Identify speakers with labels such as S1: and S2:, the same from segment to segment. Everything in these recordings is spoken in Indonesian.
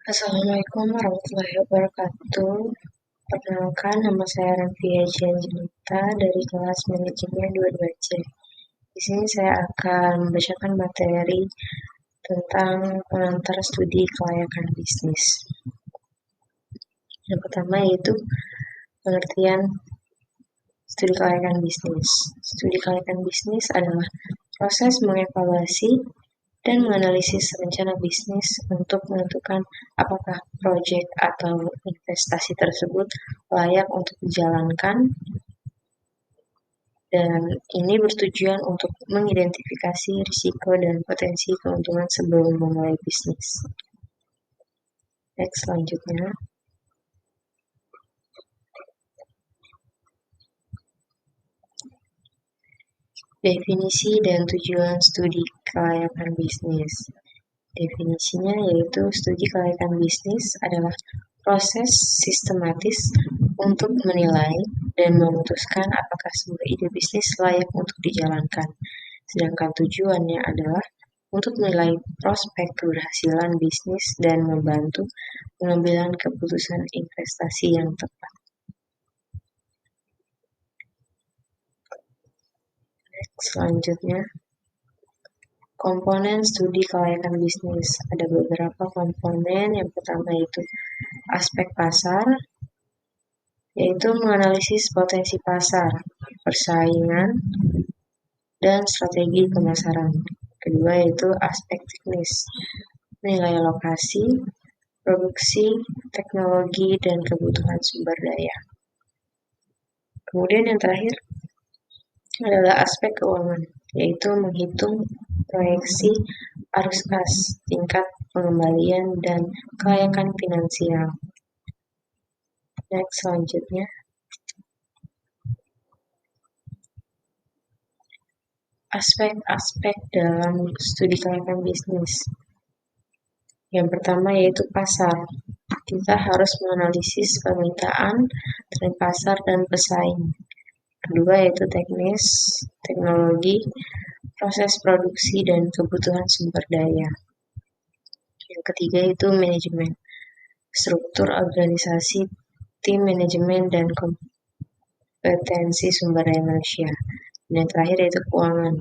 S1: Assalamualaikum warahmatullahi wabarakatuh. Perkenalkan, nama saya Ranfia Janita dari kelas Manajemen 22C. Di sini saya akan membacakan materi tentang pengantar studi kelayakan bisnis. Yang pertama yaitu pengertian studi kelayakan bisnis. Studi kelayakan bisnis adalah proses mengevaluasi dan menganalisis rencana bisnis untuk menentukan apakah proyek atau investasi tersebut layak untuk dijalankan, dan ini bertujuan untuk mengidentifikasi risiko dan potensi keuntungan sebelum memulai bisnis. Next, selanjutnya. Definisi dan tujuan studi kelayakan bisnis. Definisinya yaitu studi kelayakan bisnis adalah proses sistematis untuk menilai dan memutuskan apakah sebuah ide bisnis layak untuk dijalankan. Sedangkan tujuannya adalah untuk menilai prospek keberhasilan bisnis dan membantu pengambilan keputusan investasi yang tepat. Selanjutnya, komponen studi kelayakan bisnis. Ada beberapa komponen. Yang pertama yaitu aspek pasar, yaitu menganalisis potensi pasar, persaingan, dan strategi pemasaran. Kedua yaitu aspek teknis, menilai lokasi, produksi, teknologi, dan kebutuhan sumber daya. Kemudian yang terakhir adalah aspek keuangan, yaitu menghitung proyeksi arus kas, tingkat pengembalian, dan kelayakan finansial. Next, selanjutnya. Aspek-aspek dalam studi kelayakan bisnis. Yang pertama yaitu pasar. Kita harus menganalisis permintaan, tren pasar, dan pesaing. Kedua yaitu teknis, teknologi, proses produksi, dan kebutuhan sumber daya. Yang ketiga itu manajemen, struktur organisasi, tim manajemen, dan kompetensi sumber daya manusia. Dan yang terakhir yaitu keuangan,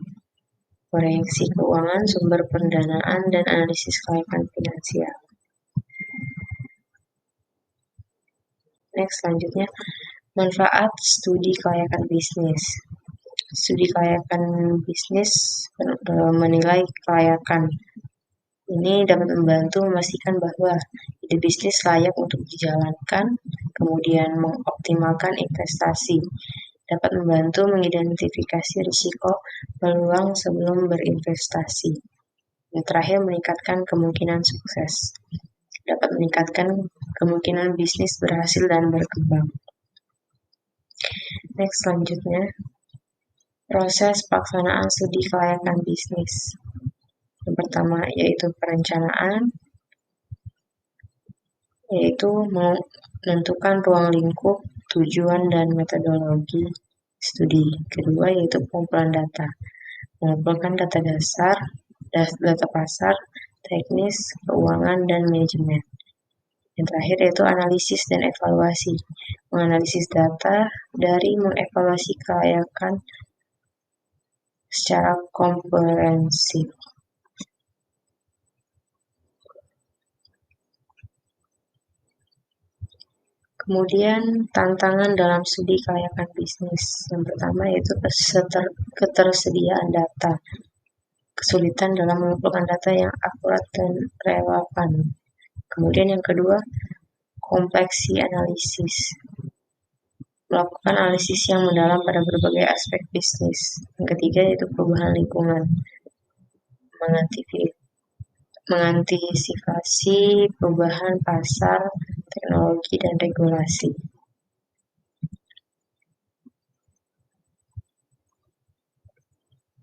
S1: proyeksi keuangan, sumber pendanaan, dan analisis kelayakan finansial. Next, selanjutnya, manfaat studi kelayakan bisnis. Studi kelayakan bisnis menilai kelayakan. Ini dapat membantu memastikan bahwa ide bisnis layak untuk dijalankan, kemudian mengoptimalkan investasi, dapat membantu mengidentifikasi risiko peluang sebelum berinvestasi. Yang terakhir, meningkatkan kemungkinan sukses, dapat meningkatkan kemungkinan bisnis berhasil dan berkembang. Next, selanjutnya, proses pelaksanaan studi kelayakan bisnis. Yang pertama yaitu perencanaan, yaitu menentukan ruang lingkup, tujuan, dan metodologi studi. Kedua yaitu pengumpulan data, mengumpulkan data dasar, data pasar, teknis, keuangan, dan manajemen. Yang terakhir yaitu analisis dan evaluasi, menganalisis data dari mengevaluasi kelayakan secara komprehensif. Kemudian tantangan dalam studi kelayakan bisnis. Yang pertama yaitu ketersediaan data, kesulitan dalam mengumpulkan data yang akurat dan relevan. Kemudian yang kedua, kompleksi analisis, melakukan analisis yang mendalam pada berbagai aspek bisnis. Yang ketiga yaitu perubahan lingkungan, mengantisipasi perubahan pasar, teknologi, dan regulasi.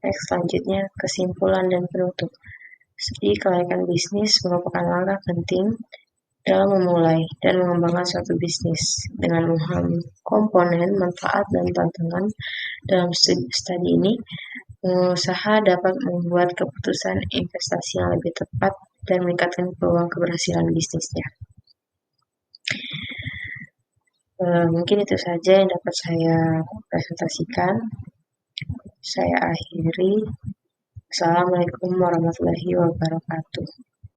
S1: Next, selanjutnya kesimpulan dan penutup. Studi kelayakan bisnis merupakan langkah penting dalam memulai dan mengembangkan suatu bisnis. Dengan memahami komponen, manfaat, dan tantangan dalam studi ini, pengusaha dapat membuat keputusan investasi yang lebih tepat dan meningkatkan peluang keberhasilan bisnisnya. Mungkin itu saja yang dapat saya presentasikan. Saya akhiri. Assalamualaikum warahmatullahi wabarakatuh.